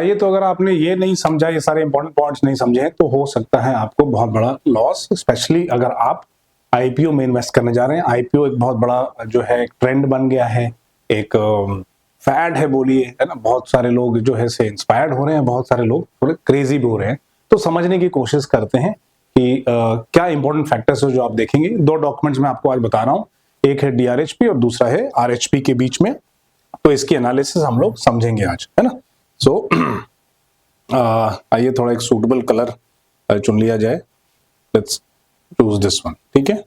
ये तो अगर आपने ये नहीं समझा, ये सारे इंपॉर्टेंट पॉइंट्स नहीं समझे हैं, तो हो सकता है आपको बहुत बड़ा लॉस, स्पेशली अगर आप आईपीओ में इन्वेस्ट करने जा रहे हैं। आईपीओ एक बहुत बड़ा जो है एक ट्रेंड बन गया है, एक फैड है बोलिए, है ना। बहुत सारे लोग जो है से इंस्पायर्ड हो रहे हैं, बहुत सारे लोग थोड़े क्रेजी भी हो रहे हैं। तो समझने की कोशिश करते हैं कि क्या इंपॉर्टेंट फैक्टर्स है जो आप देखेंगे। दो डॉक्यूमेंट्स मैं आपको आज बता रहा हूँ, एक है डीआरएचपी और दूसरा है आरएचपी के बीच में। तो इसकी एनालिसिस हम लोग समझेंगे आज, है ना। सो आइए थोड़ा एक सूटेबल कलर चुन लिया जाए। लेट्स चूज दिस वन, ठीक है।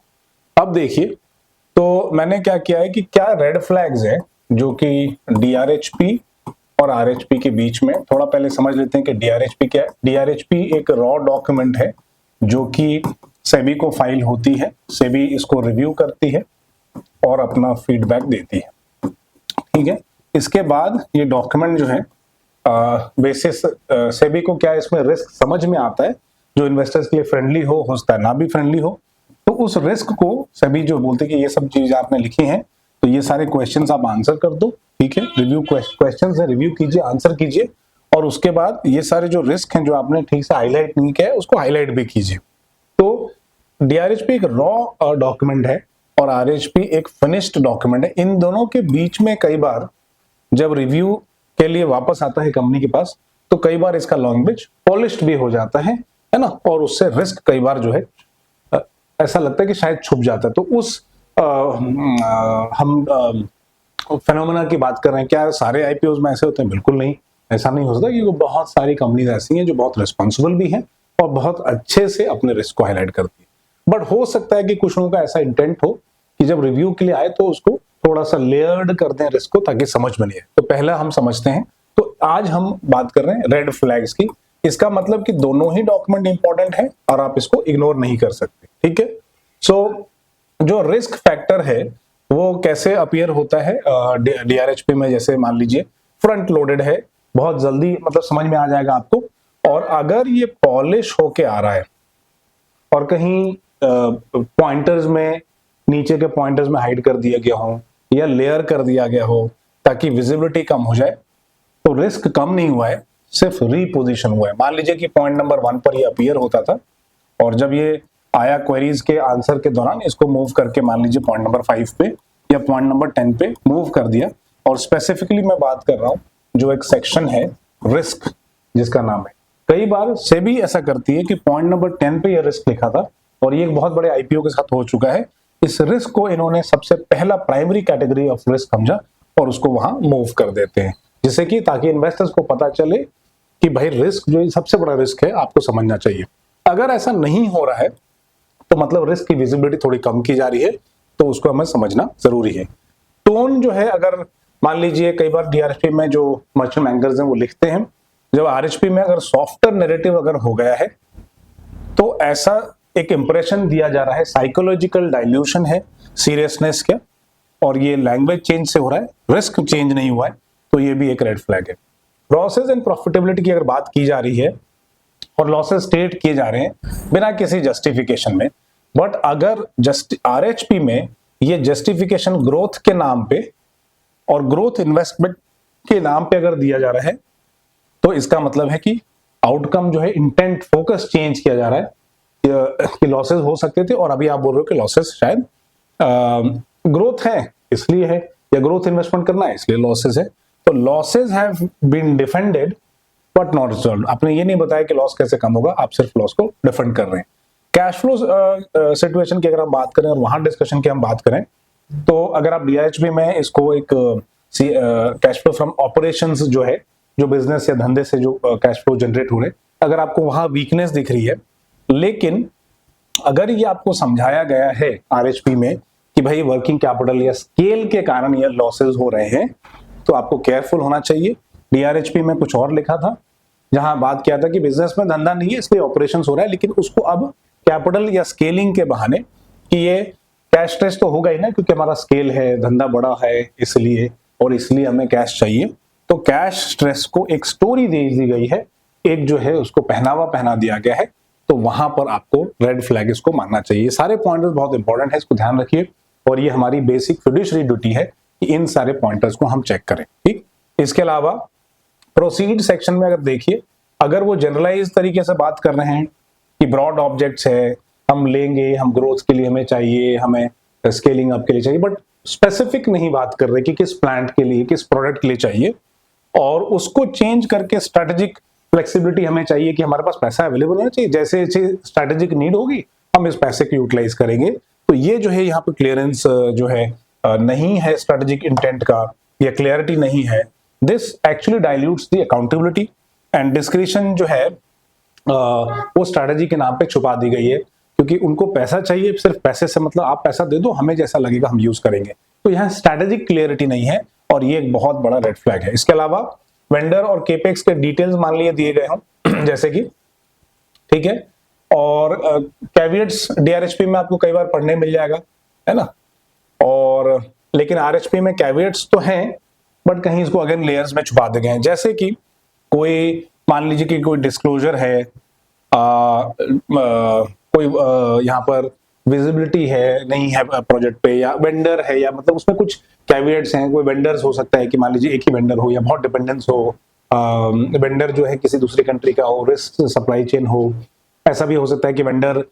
अब देखिए, तो मैंने क्या किया है कि क्या रेड फ्लैग्स है जो कि डीआरएचपी और आरएचपी के बीच में। थोड़ा पहले समझ लेते हैं कि डीआरएचपी क्या है। डीआरएचपी एक रॉ डॉक्यूमेंट है जो कि सेबी को फाइल होती है, सेबी इसको रिव्यू करती है और अपना फीडबैक देती है, ठीक है। इसके बाद ये डॉक्यूमेंट जो है बेसिस सेबी को क्या इसमें रिस्क समझ में आता है जो इन्वेस्टर्स के लिए फ्रेंडली हो सकता है ना भी फ्रेंडली हो। तो उस रिस्क को सेबी जो बोलते हैं कि ये सब चीज आपने लिखी हैं तो ये सारे क्वेश्चंस आप आंसर कर दो, ठीक है। रिव्यू क्वेश्चंस है, रिव्यू कीजिए, आंसर कीजिए और उसके बाद ये सारे जो रिस्क हैं जो आपने ठीक से हाईलाइट नहीं किया है उसको हाईलाइट भी कीजिए। तो डीआरएचपी एक रॉ डॉक्यूमेंट है और आरएचपी एक फिनिश्ड डॉक्यूमेंट है। इन दोनों के बीच में कई बार जब रिव्यू के लिए वापस आता है कंपनी के पास तो कई बार इसका लैंग्वेज पॉलिश्ड भी हो जाता है ना, और उससे रिस्क कई बार जो है ऐसा लगता है कि शायद छुप जाता है। तो उस हम फेनोमेना की बात कर रहे हैं। क्या सारे आईपीओ में ऐसे होते हैं? बिल्कुल नहीं, ऐसा नहीं हो सकता, क्योंकि बहुत सारी कंपनीज ऐसी हैं जो बहुत रिस्पॉन्सिबल भी हैं और बहुत अच्छे से अपने रिस्क को हाईलाइट करती है। बट हो सकता है कि कुछ लोगों का ऐसा इंटेंट हो कि जब रिव्यू के लिए आए तो उसको थोड़ा सा लेयर्ड कर दें रिस्क को ताकि समझ में नहीं आए। तो पहला हम समझते हैं। तो आज हम बात कर रहे हैं रेड फ्लैग्स की। इसका मतलब कि दोनों ही डॉक्यूमेंट इंपॉर्टेंट है और आप इसको इग्नोर नहीं कर सकते, ठीक है। सो जो रिस्क फैक्टर है वो कैसे अपीयर होता है डीआरएचपी में। जैसे मान लीजिए फ्रंट लोडेड है, बहुत जल्दी मतलब समझ में आ जाएगा आपको। और अगर ये पॉलिश होके आ रहा है और कहीं पॉइंटर्स में, नीचे के पॉइंटर्स में हाइड कर दिया गया हो या लेयर कर दिया गया हो ताकि विजिबिलिटी कम हो जाए, तो रिस्क कम नहीं हुआ है, सिर्फ रीपोजिशन हुआ है। मान लीजिए कि पॉइंट नंबर 1 पर ये अपीयर होता था और जब ये आया क्वेरीज के आंसर के दौरान इसको मूव करके मान लीजिए पॉइंट नंबर 5 पे या पॉइंट नंबर 10 पे मूव कर दिया। और स्पेसिफिकली मैं बात कर रहा हूं जो एक सेक्शन है रिस्क जिसका नाम है। कई बार सेबी ऐसा करती है कि पॉइंट नंबर 10 पे ये रिस्क लिखा था और ये एक बहुत बड़े आईपीओ के साथ हो चुका है। इस रिस्क को इन्होंने सबसे पहला प्राइमरी कैटेगरी ऑफ रिस्क समझा और उसको वहां मूव कर देते हैं, जिससे कि ताकि इन्वेस्टर्स को पता चले कि भाई रिस्क जो सबसे बड़ा रिस्क है आपको समझना चाहिए। अगर ऐसा नहीं हो रहा है तो मतलब रिस्क की विजिबिलिटी थोड़ी कम की जा रही है, तो उसको हमें समझना जरूरी है। टोन जो है, अगर मान लीजिए कई बार डीआरएचपी में जो मर्चेंट बैंकर्स हैं वो लिखते हैं, जब आरएचपी में अगर सॉफ्टर नैरेटिव अगर हो गया है तो ऐसा एक इंप्रेशन दिया जा रहा है, साइकोलॉजिकल डाइल्यूशन है सीरियसनेस का, और ये लैंग्वेज चेंज से हो रहा है, रिस्क चेंज नहीं हुआ है, तो ये भी एक रेड फ्लैग है। लॉसेज एंड प्रॉफिटेबिलिटी की अगर बात की जा रही है और लॉसेज स्टेट किए जा रहे हैं बिना किसी जस्टिफिकेशन में, बट अगर आरएचपी में ये जस्टिफिकेशन ग्रोथ के नाम पे और ग्रोथ इन्वेस्टमेंट के नाम पे अगर दिया जा रहा है तो इसका मतलब है कि आउटकम जो है, इंटेंट, फोकस चेंज किया जा रहा है कि लॉसेज हो सकते थे और अभी आप बोल रहे हो कि लॉसेज शायद ग्रोथ है इसलिए है, या ग्रोथ इन्वेस्टमेंट करना है इसलिए लॉसेज है। तो losses have been defended but not resolved. आपने ये नहीं बताया कि लॉस कैसे कम होगा, आप सिर्फ लॉस को डिफेंड कर रहे हैं। कैश फ्लो सिचुएशन की अगर हम बात करें और वहां डिस्कशन की हम बात करें, तो अगर आप डीआरएचपी में इसको एक कैश फ्लो फ्रॉम ऑपरेशंस जो है, जो बिजनेस या धंधे से जो कैश फ्लो जनरेट हो रहे, अगर आपको वहां वीकनेस दिख रही है, लेकिन अगर ये आपको समझाया गया है आरएचपी में कि भाई वर्किंग कैपिटल या स्केल के कारण ये लॉसेज हो रहे हैं, तो आपको केयरफुल होना चाहिए। डीआरएचपी में कुछ और लिखा था, जहां बात किया था कि बिजनेस में धंधा नहीं है इसलिए ऑपरेशंस हो रहा है, लेकिन उसको अब कैपिटल या स्केलिंग के बहाने कि ये कैश स्ट्रेस तो होगा ही ना, क्योंकि हमारा स्केल है, धंधा बड़ा है इसलिए, और इसलिए हमें कैश चाहिए। तो कैश स्ट्रेस को एक स्टोरी दे दी गई है, एक जो है उसको पहनावा पहना दिया गया है, तो वहां पर आपको रेड फ्लैग इसको मानना चाहिए। सारे पॉइंटर्स बहुत इंपॉर्टेंट है, इसको ध्यान रखिए, और ये हमारी बेसिक फिड्यूशरी ड्यूटी है कि इन सारे पॉइंटर्स को हम चेक करें, ठीक। इसके अलावा प्रोसीड सेक्शन में अगर देखिए, अगर वो जनरलाइज तरीके से बात कर रहे हैं कि ब्रॉड ऑब्जेक्ट्स है, हम लेंगे, हम ग्रोथ के लिए हमें चाहिए, हमें स्केलिंग अप के लिए चाहिए, बट स्पेसिफिक नहीं बात कर रहे कि किस प्लांट के लिए, किस प्रोडक्ट के लिए चाहिए, और उसको चेंज करके स्ट्रेटेजिक फ्लेक्सिबिलिटी हमें चाहिए कि हमारे पास पैसा अवेलेबल होना चाहिए, जैसे जैसे स्ट्रेटेजिक नीड होगी हम इस पैसे को यूटिलाइज करेंगे। तो ये जो है यहाँ पे क्लियरेंस जो है नहीं है स्ट्रेटेजिक इंटेंट का, या क्लियरिटी नहीं है। This actually dilutes the accountability and discretion जो है वो स्ट्रेटेजी के नाम पे छुपा दी गई है, क्योंकि उनको पैसा चाहिए, सिर्फ पैसे से मतलब आप पैसा दे दो, हमें जैसा लगेगा हम यूज करेंगे। तो यहाँ स्ट्रेटेजिक क्लियरिटी नहीं है, और ये एक बहुत बड़ा रेड फ्लैग है। इसके अलावा वेंडर और केपेक्स के डिटेल्स मान लिए दिए गए हों जैसे कि, ठीक है, और कैविएट्स डीआरएचपी में आपको कई बार पढ़ने मिल जाएगा, है ना, और लेकिन आरएचपी में कैविएट्स तो हैं, बट कहीं इसको अगेन लेयर्स में छुपा दिए गए हैं। जैसे कि कोई मान लीजिए कि कोई डिस्क्लोजर है, कोई यहाँ पर विजिबिलिटी है नहीं है प्रोजेक्ट पे, या वेंडर है, या मतलब उसमें कुछ कैविएट्स हैं। कोई वेंडर्स हो सकता है कि मान लीजिए एक ही वेंडर हो, या बहुत डिपेंडेंस हो, वेंडर जो है किसी दूसरी कंट्री का हो, रिस्क सप्लाई चेन हो। ऐसा भी हो सकता है कि वेंडर,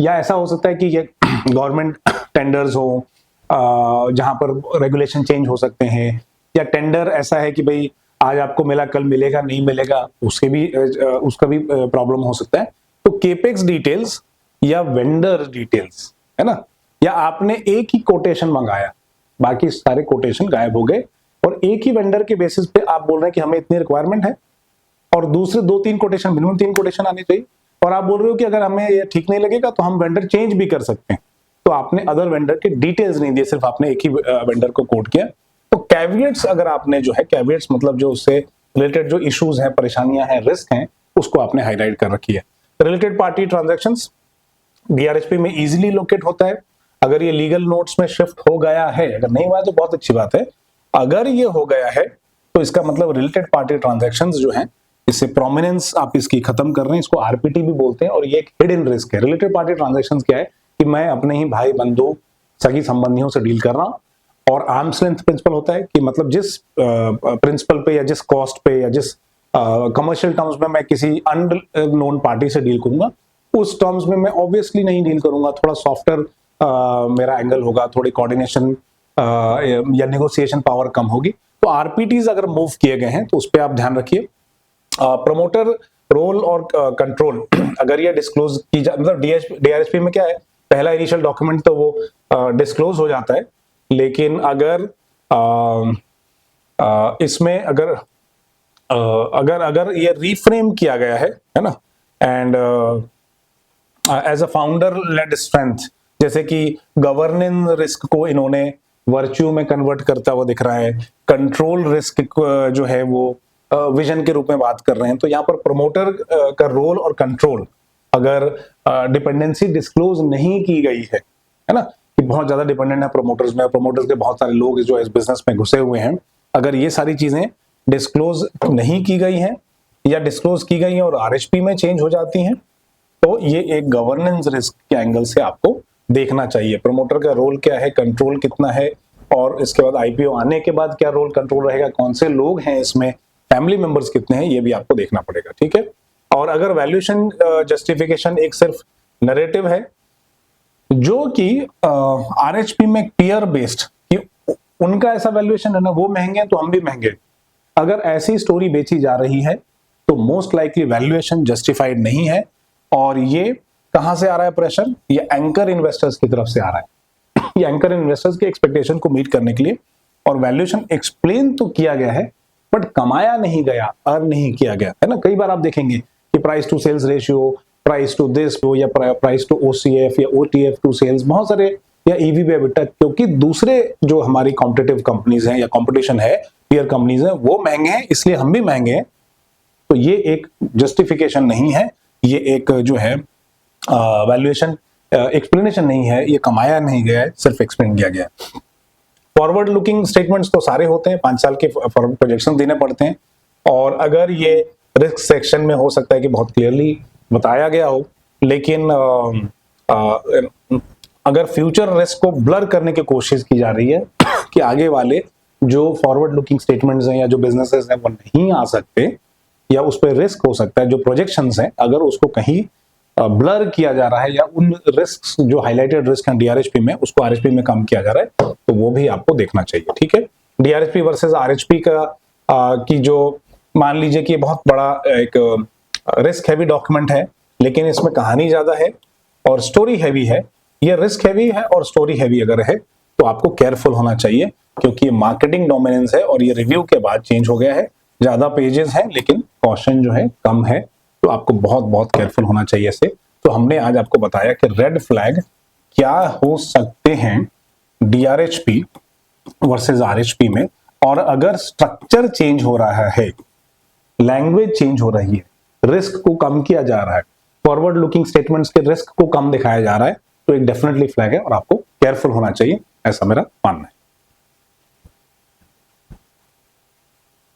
या ऐसा हो सकता है कि ये गवर्नमेंट टेंडर्स हो जहां पर रेगुलेशन चेंज हो सकते हैं, या टेंडर ऐसा है कि भाई आज आपको मिला कल मिलेगा नहीं मिलेगा, उसका भी प्रॉब्लम हो सकता है। तो केपेक्स डिटेल्स या वेंडर डिटेल्स, है ना, या आपने एक ही कोटेशन मंगाया, बाकी सारे कोटेशन गायब हो गए, और एक ही वेंडर के बेसिस पे आप बोल रहे हैं कि हमें इतनी रिक्वायरमेंट है, और दूसरे 2-3 कोटेशन, मिनिमम 3 कोटेशन आने चाहिए, और आप बोल रहे हो कि अगर हमें ये ठीक नहीं लगेगा तो हम वेंडर चेंज भी कर सकते हैं। तो आपने अदर वेंडर के डिटेल्स नहीं दिए, सिर्फ आपने एक ही वेंडर को कोट किया। तो कैविएट्स अगर आपने जो है, कैविएट्स मतलब जो उससे रिलेटेड जो इश्यूज हैं, परेशानियां हैं, रिस्क हैं, उसको आपने हाईलाइट कर रखी है। रिलेटेड पार्टी ट्रांजैक्शंस डीआरएचपी में इजीली लोकेट होता है। अगर ये लीगल नोट्स में शिफ्ट हो गया है, अगर नहीं हुआ है तो बहुत अच्छी बात है, अगर ये हो गया है तो इसका मतलब रिलेटेड पार्टी ट्रांजैक्शंस जो हैं, इससे प्रोमिनेंस आप इसकी खत्म कर रहे हैं, इसको आरपीटी भी बोलते हैं, और ये एक हिडन रिस्क है। रिलेटेड पार्टी ट्रांजैक्शंस क्या है कि मैं अपने ही भाई बंधु सगी संबंधियों से डील कर रहा हूं, और आर्म्स लेंथ प्रिंसिपल होता है कि मतलब जिस प्रिंसिपल पे या जिस कॉस्ट पे या जिस कमर्शियल टर्म्स में मैं किसी अननोन पार्टी से डील करूंगा, उस टर्म्स में मैं ऑब्वियसली नहीं डील करूंगा, थोड़ा सॉफ्टर मेरा एंगल होगा, थोड़ी कोऑर्डिनेशन या नेगोशिएशन पावर कम होगी। तो आरपीटीज अगर मूव किए गए हैं तो उस पर आप ध्यान रखिए। प्रमोटर रोल और कंट्रोल अगर ये डिस्क्लोज की जाए, मतलब डीआरएचपी में क्या है, पहला इनिशियल डॉक्यूमेंट तो वो डिस्क्लोज हो जाता है, लेकिन अगर इसमें अगर ये रीफ्रेम किया गया है ना, and as a founder led strength, जैसे कि गवर्नेंस रिस्क को इन्होंने वर्च्यू में कन्वर्ट करता हुआ दिख रहा है, कंट्रोल रिस्क जो है वो विजन के रूप में बात कर रहे हैं। तो यहाँ पर प्रमोटर का रोल और कंट्रोल, अगर डिपेंडेंसी डिस्क्लोज नहीं की गई है ना, कि बहुत ज्यादा डिपेंडेंट है प्रोमोटर्स में, प्रोमोटर्स के बहुत सारे लोग जो इस बिजनेस में घुसे हुए हैं, अगर ये सारी चीजें डिस्क्लोज नहीं की गई हैं या डिस्क्लोज की गई हैं और आरएचपी में चेंज हो जाती हैं, तो ये एक गवर्नेंस रिस्क के एंगल से आपको देखना चाहिए। प्रमोटर का रोल क्या है, कंट्रोल कितना है, और इसके बाद आईपीओ आने के बाद क्या रोल कंट्रोल रहेगा, कौन से लोग हैं इसमें, फैमिली मेंबर्स कितने हैं, ये भी आपको देखना पड़ेगा, ठीक है। और अगर वैल्यूएशन जस्टिफिकेशन एक सिर्फ नैरेटिव है जो कि आरएचपी में पीयर बेस्ड, कि उनका ऐसा वैल्यूएशन है ना, वो महंगे हैं तो हम भी महंगे, अगर ऐसी स्टोरी बेची जा रही है तो मोस्ट लाइकली वैल्यूएशन जस्टिफाइड नहीं है। और ये कहां से आ रहा है प्रेशर, ये एंकर इन्वेस्टर्स की तरफ से आ रहा है। ये एंकर इन्वेस्टर्स के एक्सपेक्टेशन को मीट करने के लिए, और वैल्यूएशन एक्सप्लेन तो किया गया है बट कमाया नहीं गया, अर्न नहीं किया गया, है ना। कई बार आप देखेंगे कि price to sales ratio, price to this या प्राइस टू ओसीएफ या ओटीएफ टू सेल्स, बहुत सारे, या ईवी पे एबिटा, क्योंकि दूसरे जो हमारी कॉम्पिटिटिव कंपनीज हैं या कंपटीशन है, पीयर कंपनीज हैं, वो महंगे हैं इसलिए हम भी महंगे हैं। तो ये एक जस्टिफिकेशन नहीं है, ये एक जो है वैल्यूएशन एक्सप्लेनेशन नहीं है, ये कमाया नहीं गया है, सिर्फ एक्सप्लेन किया गया है। फॉरवर्ड लुकिंग स्टेटमेंट्स तो सारे होते हैं, 5 साल के फॉरवर्ड प्रोजेक्शन देने पड़ते हैं, और अगर ये रिस्क सेक्शन में हो सकता है कि बहुत क्लियरली बताया गया हो, लेकिन अगर फ्यूचर रिस्क को ब्लर करने की कोशिश की जा रही है कि आगे वाले जो फॉरवर्ड लुकिंग स्टेटमेंट्स हैं या जो बिजनेसेस हैं वो नहीं आ सकते या उस पर रिस्क हो सकता है, जो प्रोजेक्शंस हैं अगर उसको कहीं ब्लर किया जा रहा है या उन रिस्क जो हाईलाइटेड रिस्क हैं डीआरएचपी में उसको आरएचपी में कम किया जा रहा है तो वो भी आपको देखना चाहिए। ठीक है, डीआरएचपी वर्सेस आरएचपी का की जो मान लीजिए कि बहुत बड़ा एक रिस्क हैवी डॉक्यूमेंट है लेकिन इसमें कहानी ज्यादा है और स्टोरी हैवी है, ये रिस्क हैवी है और स्टोरी हैवी अगर है तो आपको केयरफुल होना चाहिए क्योंकि ये मार्केटिंग डोमिनेंस है और ये रिव्यू के बाद चेंज हो गया है, ज्यादा पेजेस हैं लेकिन कॉशन जो है कम है, तो आपको बहुत बहुत केयरफुल होना चाहिए इससे। तो हमने आज आपको बताया कि रेड फ्लैग क्या हो सकते हैं डीआरएचपी वर्सेस आरएचपी में, और अगर स्ट्रक्चर चेंज हो रहा है, लैंग्वेज चेंज हो रही है, रिस्क को कम किया जा रहा है, फॉरवर्ड लुकिंग स्टेटमेंट्स के रिस्क को कम दिखाया जा रहा है, तो एक डेफिनेटली फ्लैग है और आपको केयरफुल होना चाहिए, ऐसा मेरा मानना है।